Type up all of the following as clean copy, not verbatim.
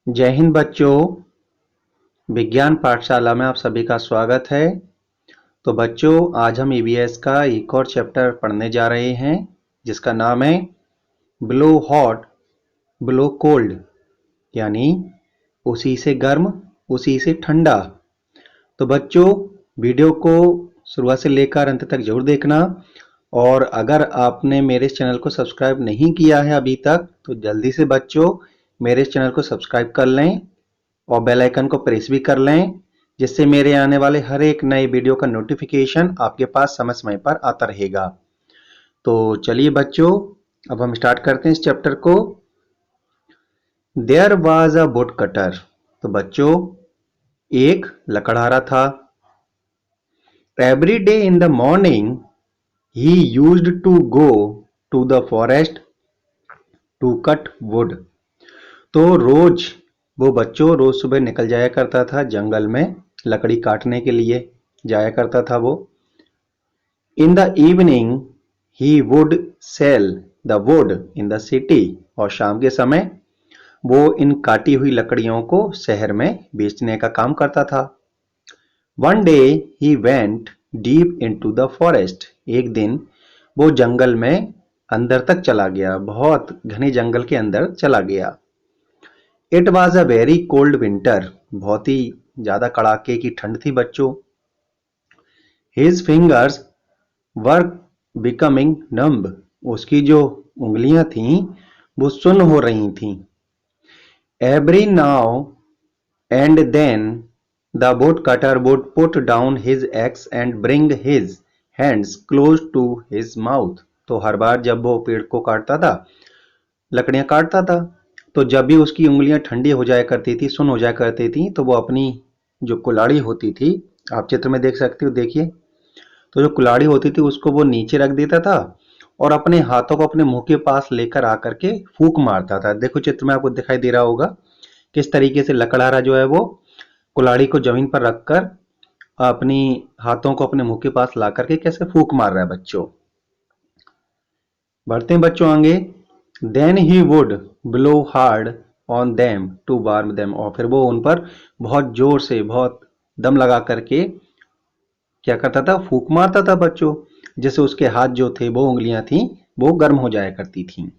जय हिंद बच्चों। विज्ञान पाठशाला में आप सभी का स्वागत है। तो बच्चों, आज हम ईवीएस का एक और चैप्टर पढ़ने जा रहे हैं जिसका नाम है ब्लो हॉट ब्लो कोल्ड, यानी उसी से गर्म उसी से ठंडा। तो बच्चों, वीडियो को शुरुआत से लेकर अंत तक जरूर देखना, और अगर आपने मेरे इस चैनल को सब्सक्राइब नहीं किया है अभी तक तो जल्दी से बच्चों मेरे इस चैनल को सब्सक्राइब कर लें और बेल आइकन को प्रेस भी कर लें, जिससे मेरे आने वाले हर एक नए वीडियो का नोटिफिकेशन आपके पास समय समय पर आता रहेगा। तो चलिए बच्चों, अब हम स्टार्ट करते हैं इस चैप्टर को। There was a woodcutter. तो बच्चों, एक लकड़हारा था। Every day in the morning he used to go to the forest to cut wood. तो रोज वो बच्चों रोज सुबह निकल जाया करता था जंगल में लकड़ी काटने के लिए जाया करता था वो। In the evening he would sell the wood in the city. और शाम के समय वो इन काटी हुई लकड़ियों को शहर में बेचने का काम करता था। One day he went deep into the forest. एक दिन वो जंगल में अंदर तक चला गया, बहुत घने जंगल के अंदर चला गया। It was a very cold winter. बहुत ही ज्यादा कड़ाके की ठंड थी बच्चों। His fingers were becoming numb. उसकी जो उंगलियां थीं वो सुन्न हो रही थीं। Every now and then the woodcutter would put down his axe and bring his hands close to his mouth. तो हर बार जब वो पेड़ को काटता था, लकड़ियां काटता था, तो जब भी उसकी उंगलियां ठंडी हो जाया करती थी, सुन्न हो जाया करती थी, तो वो अपनी जो कुल्हाड़ी होती थी, आप चित्र में देख सकते हो, देखिए, तो जो कुल्हाड़ी होती थी उसको वो नीचे रख देता था और अपने हाथों को अपने मुंह के पास लेकर आकर के फूंक मारता था। देखो चित्र में आपको दिखाई दे रहा होगा किस तरीके से लकड़हारा जो है वो कुल्हाड़ी को जमीन पर रखकर अपनी हाथों को अपने मुंह के पास ला करके कैसे फूंक मार रहा है बच्चों। बढ़ते हैं बच्चों आगे। Then he would blow hard on them to warm them. और फिर वो उन पर बहुत जोर से, बहुत दम लगा करके क्या करता था, फूंक मारता था बच्चों, जैसे उसके हाथ जो थे, वो उंगलियां थी, वो गर्म हो जाया करती थी।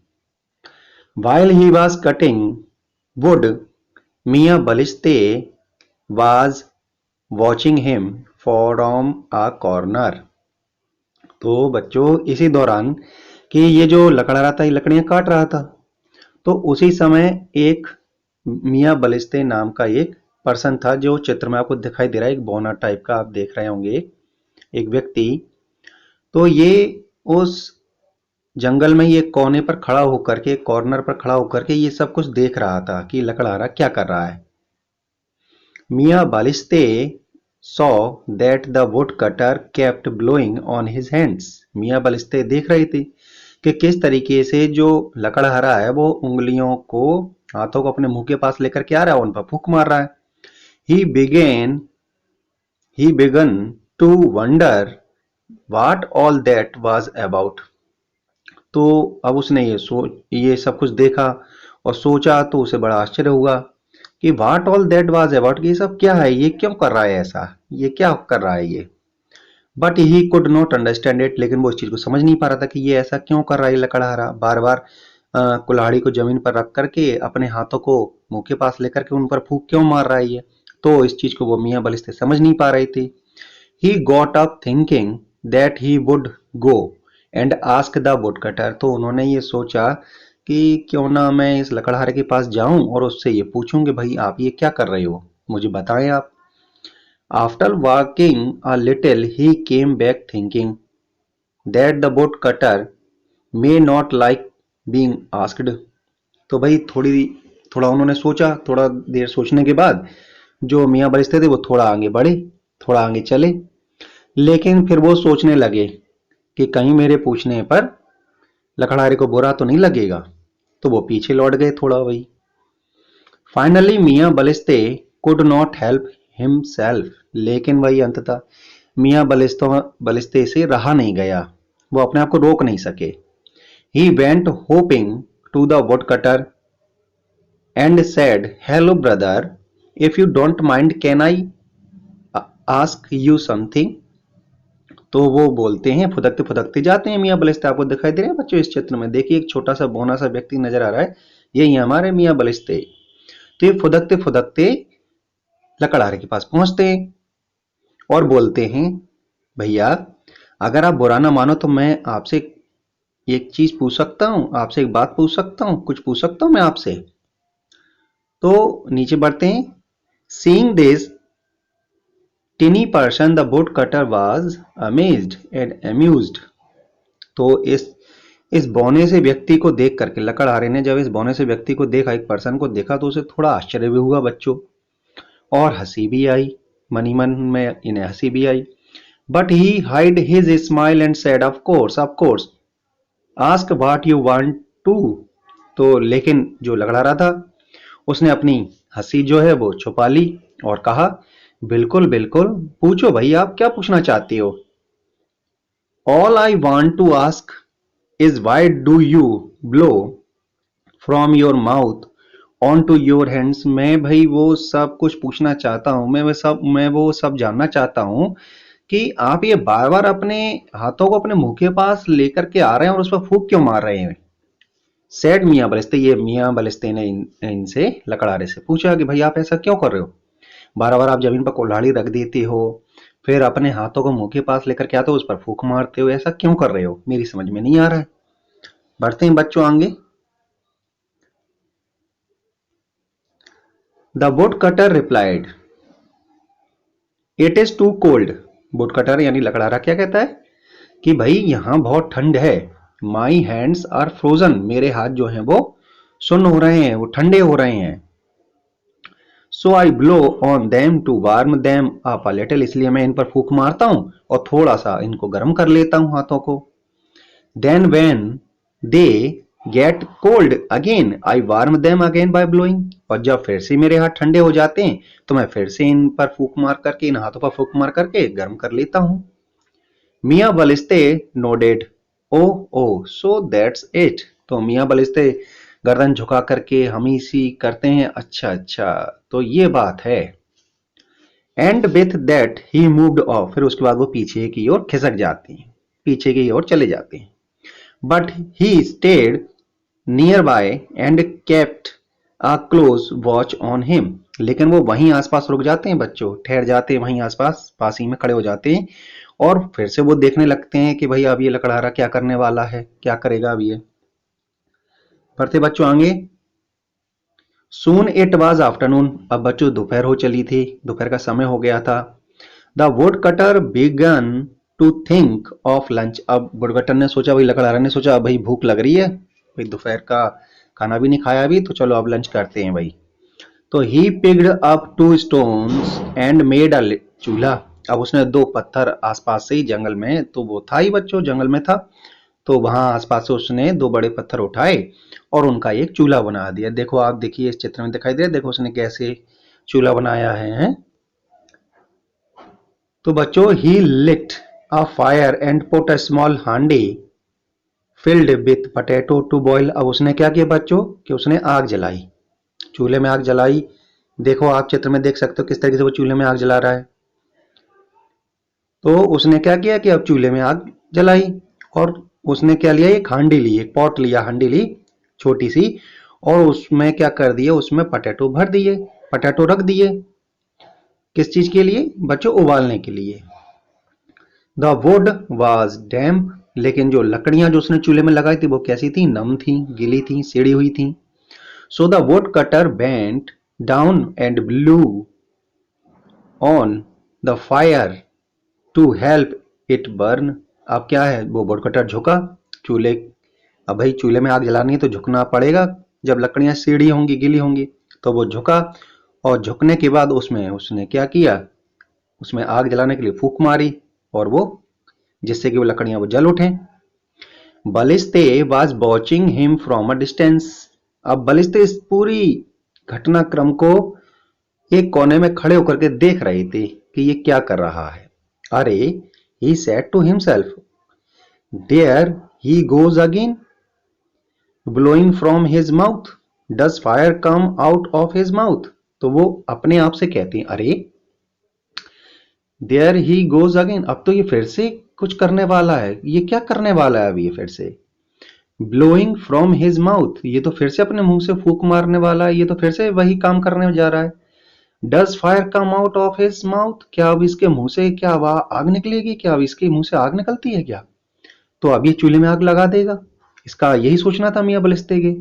While he was cutting wood मियाँ Baliste was watching him from a corner. तो बच्चों, इसी दौरान कि ये जो लकड़ा था, ये लकड़ियां काट रहा था, तो उसी समय एक मियाँ बलिस्ते नाम का एक पर्सन था, जो चित्र में आपको दिखाई दे रहा है, एक बौना टाइप का आप देख रहे होंगे, एक व्यक्ति। तो ये उस जंगल में ये कोने पर खड़ा होकर के, कॉर्नर पर खड़ा होकर के ये सब कुछ देख रहा था कि लकड़हारा क्या कर रहा है। मियाँ Baliste saw that the woodcutter kept blowing on his hands. मियाँ बालिस्ते देख रहे थे कि किस तरीके से जो लकड़हारा है वो उंगलियों को, हाथों को अपने मुंह के पास लेकर के आ रहा है, उन पर फूंक मार रहा है। He begin he began to wonder what all that was about. तो अब उसने ये सब कुछ देखा और सोचा, तो उसे बड़ा आश्चर्य हुआ कि what all that was about, कि ये सब क्या है, ये क्यों कर रहा है ऐसा, ये क्या कर रहा है ये। But he could not understand it. लेकिन वो इस चीज को समझ नहीं पा रहा था कि ये ऐसा क्यों कर रहा है लकड़हारा, बार बार कुल्हाड़ी को जमीन पर रख करके अपने हाथों को मुंह के पास लेकर के उन पर फूंक क्यों मार रहा है ये। तो इस चीज को वो मियाँ बलिस्ते समझ नहीं पा रहे थे। He got up thinking that he would go and ask the woodcutter। तो उन्होंने ये सोचा कि क्यों ना मैं इस लकड़हारे के पास जाऊं और उससे ये पूछूं कि भाई आप ये क्या कर रहे हो, मुझे बताएं आप। After walking a little he came back thinking that the woodcutter may not like being asked। तो भाई थोड़ा उन्होंने सोचा, थोड़ा देर सोचने के बाद जो मियाँ बरिस्ते थे वो थोड़ा आगे बढ़े, थोड़ा आगे चले, लेकिन फिर वो सोचने लगे कि कहीं मेरे पूछने पर लकड़हारे को बुरा तो नहीं लगेगा, तो वो पीछे लौट गए थोड़ा वही। फाइनली मियाँ बलिस्ते कुड नॉट हेल्प हिमसेल्फ। लेकिन वही अंततः मियाँ बलिस्ते से रहा नहीं गया, वो अपने आप को रोक नहीं सके। He went hopping to the woodcutter and said, "Hello, brother. If you don't mind, can I ask you something?" तो वो बोलते हैं, फुदकते फुदकते जाते हैं मियाँ बलिस्ते। आपको दिखाई दे रहे हैं बच्चों इस चित्र में? देखिए एक छोटा सा बौना सा व्यक्ति नजर आ रहा है, यही हमारे मियाँ बलिस्ते। तो ये फुदकते फुदकते लकड़हारे के पास पहुंचते हैं और बोलते हैं, भैया अगर आप बुरा ना मानो तो मैं आपसे एक चीज पूछ सकता हूँ, आपसे एक बात पूछ सकता हूँ, कुछ पूछ सकता हूँ मैं आपसे? तो नीचे बढ़ते हैं। Seeing this tiny person the woodcutter was amazed and amused. तो इस बौने से व्यक्ति को देख करके, लकड़हारे ने जब इस बौने से व्यक्ति को देखा, एक पर्सन को देखा, तो उसे थोड़ा आश्चर्य भी हुआ बच्चों, और हंसी भी आई, मन ही मन में इन्हें हंसी भी आई। But he hide his smile and said, of course ask what you want to. तो लेकिन जो लकड़हारा था उसने अपनी हंसी जो है वो छुपा ली और कहा, बिल्कुल बिल्कुल, पूछो भाई, आप क्या पूछना चाहती हो? All I want to ask is why do you blow from your mouth on to your hands. मैं भाई वो सब कुछ पूछना चाहता हूं, मैं वो सब जानना चाहता हूं कि आप ये बार बार अपने हाथों को अपने मुंह के पास लेकर के आ रहे हैं और उस पर फूंक क्यों मार रहे हैं? सैड मियाँ बलिस्ते, ये मियाँ बलिस्ते ने इनसे, लकड़हारे से पूछा कि भाई आप ऐसा क्यों कर रहे हो? बार बार आप जमीन पर कुल्हाड़ी रख देते हो, फिर अपने हाथों को मुंह के पास लेकर के आते हो, उस पर फूंक मारते हो, ऐसा क्यों कर रहे हो? मेरी समझ में नहीं आ रहा है। बढ़ते हैं बच्चों आगे। The woodcutter replied, it is too cold. Woodcutter यानी लकड़हारा क्या कहता है कि भाई यहां बहुत ठंड है। माई हैंड्स आर फ्रोजन, मेरे हाथ जो हैं वो सुन्न हो रहे हैं, वो ठंडे हो रहे हैं। So I blow on them to warm them up a little, इसलिए मैं इन पर फूंक मारता हूं और थोड़ा सा इनको गर्म कर लेता हूं हाथों को। Then when they get cold again I warm them again by blowing, और जब फिर से मेरे हाथ ठंडे हो जाते हैं तो मैं फिर से इन पर फूंक मार करके, इन हाथों पर फूंक मार करके गर्म कर लेता हूं। मियाँ Baliste nodded, oh oh so that's it. तो मियाँ बलिस्ते गर्दन झुका करके हमी सी करते हैं, अच्छा अच्छा तो ये बात है। And with that he moved of, फिर उसके बाद वो पीछे की ओर खिसक जाते हैं, पीछे की ओर चले जाते हैं। But he stayed near by and kept a close watch on him, लेकिन वो वहीं आसपास रुक जाते हैं बच्चों, ठहर जाते हैं वहीं आसपास, पास ही में खड़े हो जाते हैं और फिर से वो देखने लगते हैं कि भाई अब ये लकड़हारा क्या करने वाला है, क्या करेगा अब ये। पढ़ते बच्चों आगे। सून इट वाज आफ्टरनून, अब बच्चों दोपहर हो चली थी, दोपहर का समय हो गया था। The woodcutter began to think of lunch, अब वुड कटर ने सोचा, भाई लकड़हारा ने सोचा, भाई भूख लग रही है, भाई दोपहर का खाना भी नहीं खाया अभी, तो चलो अब लंच करते हैं भाई। तो he picked up two stones and made a चूल्हा, अब उसने दो पत्थर आसपास से ही जंगल में, तो वो था ही बच्चों जंगल में था, तो वहां आसपास से उसने दो बड़े पत्थर उठाए और उनका एक चूल्हा बना दिया। देखो आप देखिए इस चित्र में दिखाई दे रहा है, देखो उसने कैसे चूल्हा बनाया है। तो बच्चों he lit a fire and put a small handi filled with potato to boil, अब उसने क्या किया बच्चों कि उसने आग जलाई, चूल्हे में आग जलाई। देखो आप चित्र में देख सकते हो किस तरीके से वो चूल्हे में आग जला रहा है। तो उसने क्या किया कि अब चूल्हे में आग जलाई और उसने क्या लिया, एक हांडी ली, एक पॉट लिया, हांडी ली छोटी सी, और उसमें क्या कर दिया, उसमें पोटैटो भर दिए, पोटैटो रख दिए। किस चीज के लिए बच्चों? उबालने के लिए। द वुड वाज डैम्प, लेकिन जो लकड़ियां जो उसने चूल्हे में लगाई थी वो कैसी थी? नम थी, गीली थी, सड़ी हुई थी। So the woodcutter bent down and blew on the fire to help it burn, अब क्या है, वो वुड कटर झुका चूल्हे, अब भाई चूल्हे में आग जलानी है तो झुकना पड़ेगा, जब लकड़ियां सीढ़ी होंगी, गीली होंगी, तो वो झुका और झुकने के बाद उसमें उसने क्या किया, उसमें आग जलाने के लिए फूंक मारी और वो, जिससे कि वो लकड़ियां वो जल उठे। Baliste was watching him from a distance, अब बलिस्ते इस पूरी घटनाक्रम को एक कोने में खड़े होकर के देख रहे थे कि ये क्या कर रहा है। अरे, he said to himself, there he goes again blowing from his mouth, does fire come out of his mouth, तो वो अपने आप से कहते हैं अरे देयर ही गोज अगेन, अब तो ये फिर से कुछ करने वाला है, ये क्या करने वाला है अब ये फिर से। ब्लोइंग फ्रॉम हिज माउथ, ये तो फिर से अपने मुंह से फूंक मारने वाला है, ये तो फिर से वही काम करने जा रहा है। Does fire come out of his mouth, क्या अब इसके मुंह से क्या आग निकलेगी, क्या अब इसके मुंह से आग निकलती है क्या, तो अब ये चूल्हे में आग लगा देगा, इसका यही सोचना था मियां बलिस्ते के।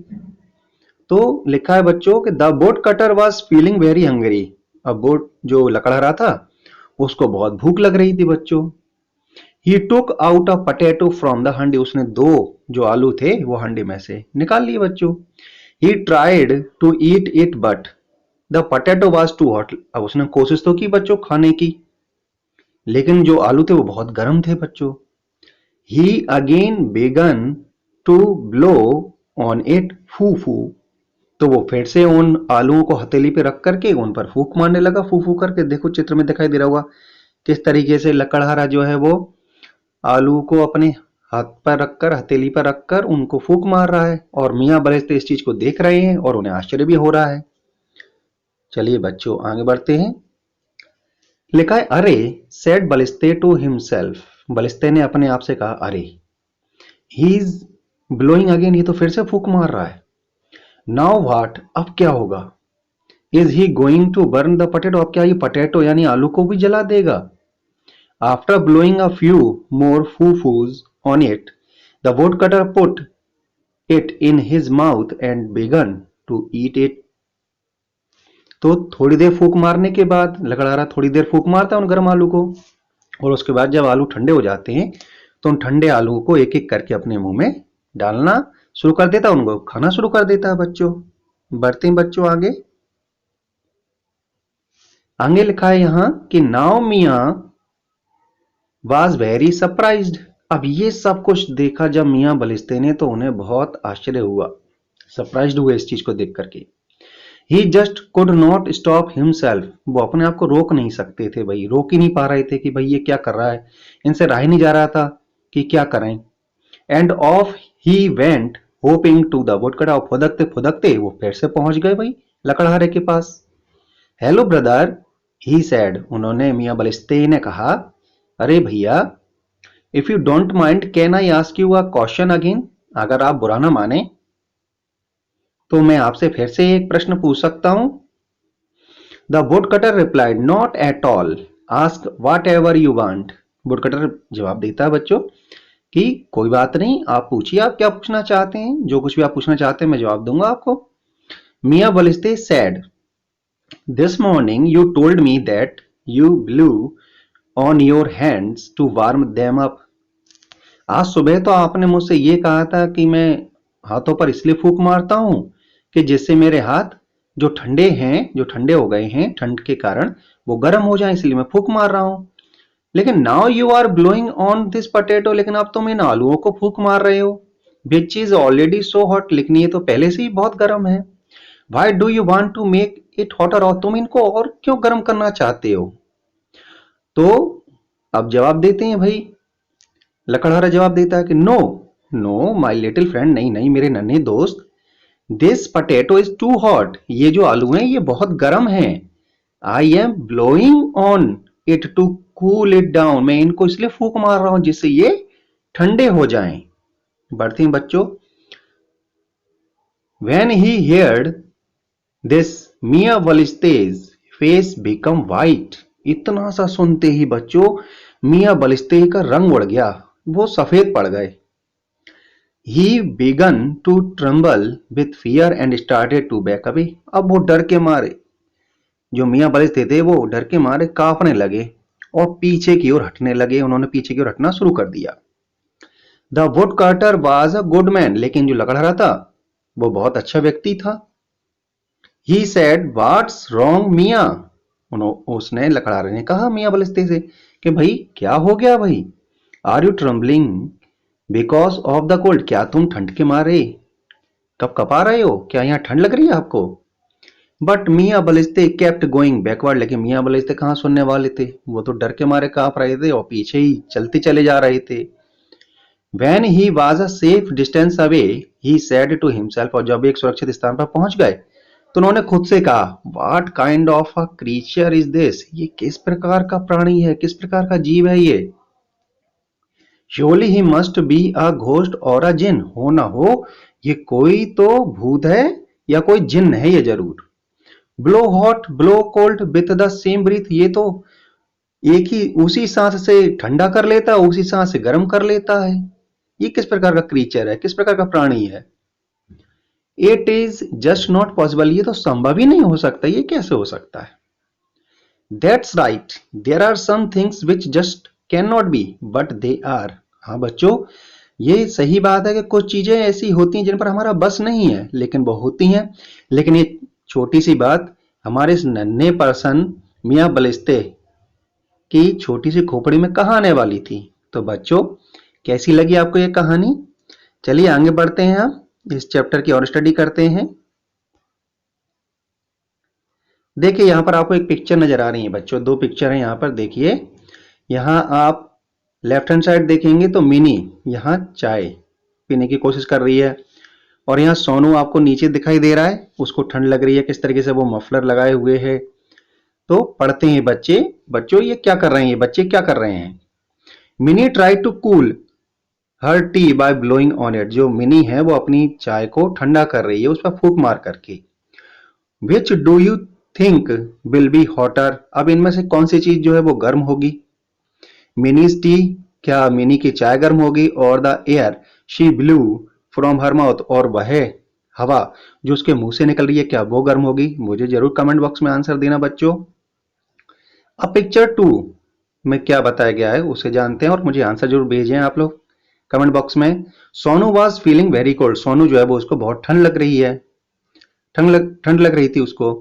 तो लिखा है बच्चों कि the boat cutter was feeling very Hungary, अब बोट जो लकड़हारा था उसको बहुत भूख लग रही थी बच्चों। He took out a potato from the handi, उसने दो जो आलू थे वो हंडी में से निकाल लिए बच्चों। He tried to eat it but the potato was too hot, अब उसने कोशिश तो की बच्चों खाने की, लेकिन जो आलू थे वो बहुत गर्म थे बच्चों। ही अगेन बेगन टू ब्लो ऑन इट फू फू, तो वो फिर से उन आलूओं को हथेली पे रख करके उन पर फूंक मारने लगा, फू फू करके। देखो चित्र में दिखाई दे रहा होगा किस तरीके से लकड़हारा जो है वो आलू को अपने हाथ पर रखकर, हथेली पर रखकर उनको फूंक मार रहा है, और मियां बलिस्ते इस चीज को देख रहे हैं और उन्हें आश्चर्य भी हो रहा है। चलिए बच्चों आगे बढ़ते हैं। लिखा है अरे सेड बलिस्ते टू हिमसेल्फ, बलिस्ते ने अपने आप से कहा अरे। ही इज ब्लोइंग अगेन, ये तो फिर से फूंक मार रहा है। नाउ व्हाट, अब क्या होगा। Is he going to burn the potato, अब क्या ये पटेटो यानी आलू को भी जला देगा। After blowing a few more phoophoos on it the woodcutter put it in his mouth and began to eat it, तो थोड़ी देर फूंक मारने के बाद लकड़हारा थोड़ी देर फूंक मारता है उन गर्म आलू को, और उसके बाद जब आलू ठंडे हो जाते हैं तो उन ठंडे आलू को एक एक करके अपने मुंह में डालना शुरू कर देता है, उनको खाना शुरू कर देता है बच्चों। बढ़ते हैं बच्चों आगे। आगे लिखा है यहां कि नाउ मियां वाज वेरी सरप्राइज्ड, अब ये सब कुछ देखा जब मियां बलिस्ते ने तो उन्हें बहुत आश्चर्य हुआ, सरप्राइज्ड हुए इस चीज को देख करके। He just could not stop himself, वो अपने आप को रोक नहीं सकते थे भाई, रोक ही नहीं पा रहे थे कि भाई ये क्या कर रहा है, इनसे रहा ही नहीं जा रहा था कि क्या करें। And off he went hopping to the woodcutter, फुदकते फुदकते वो फिर से पहुंच गए भाई लकड़हारे के पास। हेलो ब्रदर ही सैड, उन्होंने मियां बलिस्ते ने कहा अरे भैया, if you don't mind can I ask you a question again, अगर आप बुरा ना माने तो मैं आपसे फिर से एक प्रश्न पूछ सकता हूं। The woodcutter replied not at all, ask what ever you want, woodcutter जवाब देता है बच्चों कि कोई बात नहीं, आप पूछिए आप क्या पूछना चाहते हैं, जो कुछ भी आप पूछना चाहते हैं मैं जवाब दूंगा आपको। Miyan Baliste said this morning you told me that you blew on your hands to warm them up, आज सुबह तो आपने मुझसे ये कहा था कि मैं हाथों पर इसलिए फूंक मारता हूं कि जिससे मेरे हाथ जो ठंडे हैं, जो ठंडे हो गए हैं ठंड के कारण, वो गर्म हो जाए, इसलिए मैं फूंक मार रहा हूं। लेकिन now you are blowing on this potato, लेकिन अब तुम इन आलूओं को फूंक मार रहे हो, which is already so hot, लेकिन ये तो पहले से ही बहुत गर्म है। Why do you want to make it hotter, और तुम इनको और क्यों गर्म करना चाहते हो। तो अब जवाब देते हैं भाई, लकड़हारा जवाब देता है कि no no my little friend, नहीं नहीं मेरे नन्हे दोस्त, this potato is too hot, ये जो आलू हैं ये बहुत गर्म हैं। I am blowing on it to cool it down, मैं इनको इसलिए फूंक मार रहा हूं जिससे ये ठंडे हो जाएं। बढ़ते हैं बच्चों। When he heard this Miyan Baliste's face become white, इतना सा सुनते ही बच्चों मियां बलिस्ते का रंग उड़ गया, वो सफेद पड़ गए। He began to tremble with fear and started to back away, अब वो डर के मारे, जो मियां बलिस्ते थे वो डर के मारे कांपने लगे और पीछे की ओर हटने लगे, उन्होंने पीछे की ओर हटना शुरू कर दिया। The woodcutter was a good man, लेकिन जो लकड़हारा था वो बहुत अच्छा व्यक्ति था। ही सेड व्हाट्स रॉन्ग मियां, उसने लकड़हारे ने कहा मियां बलिस्ते से कि भाई क्या हो गया भाई, are you trembling because of the cold, क्या तुम ठंड के मारे कब कपा रहे हो, क्या यहाँ ठंड लग रही है आपको। But Miyan Baliste kept going backward, लेकिन मियां बलिस्ते कहाँ सुनने वाले थे, वो तो डर के मारे कांप रहे थे और पीछे ही चलते चले जा रहे थे। When he was a safe distance away, he said to himself, और जब एक सुरक्षित स्थान पर पहुंच गए तो उन्होंने खुद से कहा, What kind of a creature is this? ये किस प्रकार का प्राणी है, किस प्रकार का जीव है ये? Surely he must be a ghost or a jinn. हो ना हो ये कोई तो भूत है या कोई जिन है ये जरूर. Blow hot, blow cold with the same breath. ये तो एक ही उसी सांस से ठंडा कर लेता है, उसी सांस से गर्म कर लेता है. ये किस प्रकार का क्रीचर है, किस प्रकार का प्राणी है? It is just not possible. ये तो संभव ही नहीं हो सकता. ये कैसे हो सकता है? That's right, there are some things which just can not be but they are. हाँ बच्चों, ये सही बात है कि कुछ चीजें ऐसी होती हैं जिन पर हमारा बस नहीं है, लेकिन वो होती हैं. लेकिन ये छोटी सी बात हमारे इस नन्हे पर्सन मियाँ बलिस्ते की छोटी सी खोपड़ी में कहाँ आने वाली थी? तो बच्चों, कैसी लगी आपको ये कहानी? चलिए आगे बढ़ते हैं, हम इस चैप्टर की और स्टडी करते हैं. देखिए यहाँ पर आपको एक पिक्चर नजर आ रही है बच्चों, दो पिक्चर हैं यहाँ पर. देखिए यहाँ आप लेफ्ट हैंड साइड देखेंगे तो मिनी यहाँ चाय पीने की कोशिश कर रही है, और यहाँ सोनू आपको नीचे दिखाई दे रहा है, उसको ठंड लग रही है. किस तरीके से वो मफलर लगाए हुए है. तो पढ़ते हैं बच्चे. बच्चों ये क्या कर रहे हैं, ये बच्चे क्या कर रहे हैं? Mini try to cool her tea by blowing on it. जो मिनी है वो अपनी चाय को ठंडा कर रही है उस पर फूंक मार करके. Which do you think will be hotter. अब इनमें से कौन सी चीज जो है वो गर्म होगी? मिनीज टी, क्या मिनी की चाय गर्म होगी? और the air she blue from her mouth, और वह हवा जो उसके मुंह से निकल रही है क्या वो गर्म होगी? मुझे जरूर कमेंट बॉक्स में आंसर देना बच्चों. अब पिक्चर 2 में क्या बताया गया है उसे जानते हैं, और मुझे आंसर जरूर भेजें आप लोग कमेंट बॉक्स में. Sonu was feeling very cold. Sonu जो है वो उसको बहुत ठंड लग रही है, ठंड लग रही थी उसको.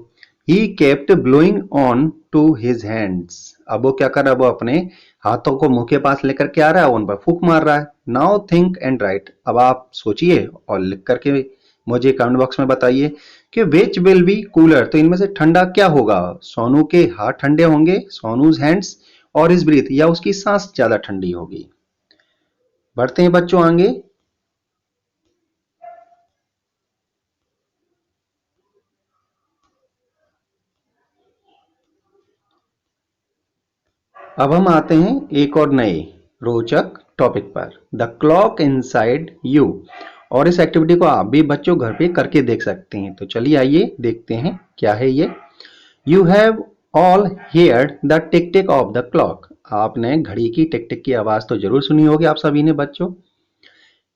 He kept blowing on to his hands. अब वो क्या कर रहा है? वो अपने हाथों को मुंह के पास लेकर के आ रहा है, उन पर फूंक मार रहा है. Now think and right. अब आप सोचिए और लिख करके मुझे कमेंट बॉक्स में बताइए कि विच विल बी कूलर. तो इनमें से ठंडा क्या होगा? सोनू के हाथ ठंडे होंगे, सोनूज हैंड्स, और हिज ब्रीथ, या उसकी सांस ज्यादा ठंडी होगी? बढ़ते हैं बच्चों आगे. अब हम आते हैं एक और नए रोचक टॉपिक पर, द क्लॉक इनसाइड यू. और इस एक्टिविटी को आप भी बच्चों घर पे करके देख सकते हैं. तो चलिए आइए देखते हैं क्या है ये. You have all heard the tick tick of the clock. आपने घड़ी की टिक टिक की आवाज तो जरूर सुनी होगी आप सभी ने बच्चों.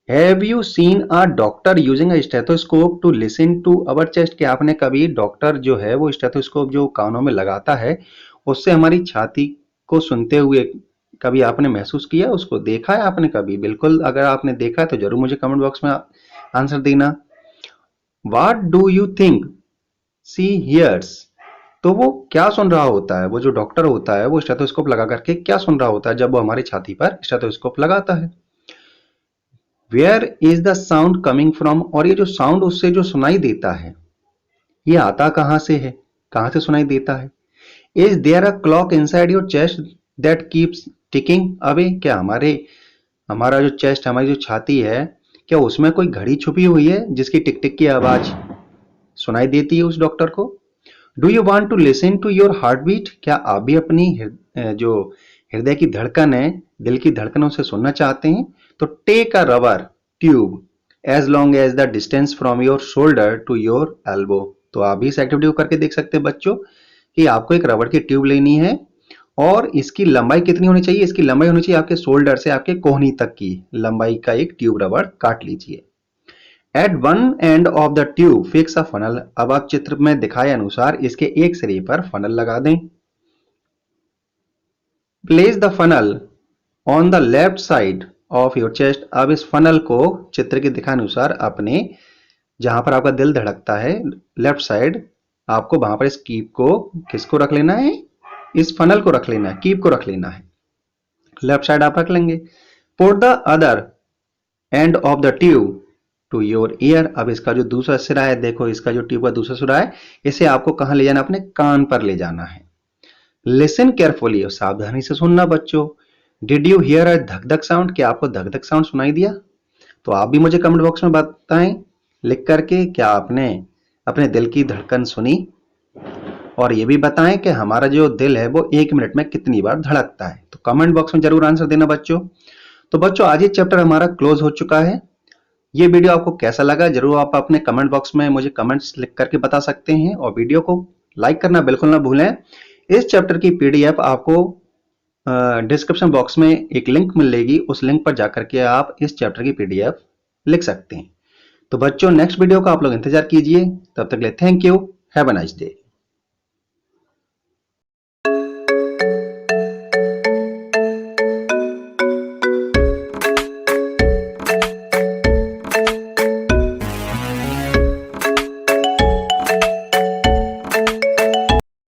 Have you seen a doctor using a stethoscope to listen to our chest. कि आपने कभी डॉक्टर जो है वो स्टेथोस्कोप जो कानों में लगाता है उससे हमारी छाती को सुनते हुए कभी आपने महसूस किया, उसको देखा है आपने कभी? बिल्कुल, अगर आपने देखा है तो जरूर मुझे कमेंट बॉक्स में आंसर देना. What do you think see here's. तो वो क्या सुन रहा होता है? वो जो डॉक्टर होता है वो स्टेथोस्कोप लगा करके क्या सुन रहा होता है जब वो हमारी छाती पर स्टेथोस्कोप लगाता है? Where is the sound coming from. और ये जो साउंड उससे जो सुनाई देता है ये आता कहां से है, कहां से सुनाई देता है? Is there a clock inside your chest that keeps ticking away. क्या हमारा जो चेस्ट, हमारी जो छाती है, क्या उसमें कोई घड़ी छुपी हुई है जिसकी टिक टिक की आवाज सुनाई देती है उस डॉक्टर को? Do you want to listen to your heart beat. क्या आप भी अपनी जो हृदय की धड़कन है, दिल की धड़कनों से सुनना चाहते हैं? तो take a rubber tube as long as the distance from your shoulder to your elbow. तो आप भी इस एक्टिविटी को करके देख सकते हैं बच्चों कि आपको एक रबर की ट्यूब लेनी है, और इसकी लंबाई कितनी होनी चाहिए? इसकी लंबाई होनी चाहिए आपके शोल्डर से आपके कोहनी तक की लंबाई का एक ट्यूब रबर काट लीजिए. At one end of the tube fix a funnel. अब आप चित्र में दिखाए अनुसार इसके एक सिरे पर फनल लगा दें. Place the funnel on the left side of your chest. अब इस फनल को चित्र के दिखाए अनुसार अपने जहां पर आपका दिल धड़कता है लेफ्ट साइड, आपको वहां पर इस कीप को किसको रख लेना है? इस फनल को रख लेना है, कीप को रख लेना है. लेफ्ट साइड आप रख लेंगे. Put the other end of the tube to your ear. अब इसका जो दूसरा सिरा है, देखो इसका जो ट्यूब का दूसरा सिरा है, इसे आपको कहां ले जाना? अपने कान पर ले जाना है. लिसन केयरफुली, सावधानी से सुनना बच्चों. डिड यू हियर अ धक धक साउंड, क्या आपको धक धक साउंड सुनाई दिया? तो आप भी मुझे कमेंट बॉक्स में बताएं लिख करके, क्या आपने अपने दिल की धड़कन सुनी? और ये भी बताएं कि हमारा जो दिल है वो 1 मिनट में कितनी बार धड़कता है। तो कमेंट बॉक्स में जरूर आंसर देना बच्चों। तो बच्चों आज ये चैप्टर हमारा क्लोज हो चुका है। ये वीडियो आपको कैसा लगा जरूर आप अपने कमेंट बॉक्स में मुझे कमेंट्स लिख करके बता सकते हैं, और वीडियो को लाइक करना बिल्कुल ना भूलें। इस चैप्टर की पीडीएफ आपको डिस्क्रिप्शन बॉक्स में एक लिंक मिलेगी, उस लिंक पर जाकर के आप इस चैप्टर की पीडीएफ लिख सकते हैं। तो बच्चों नेक्स्ट वीडियो का आप लोग इंतजार कीजिए, तब तक के लिए thank you, have a nice day.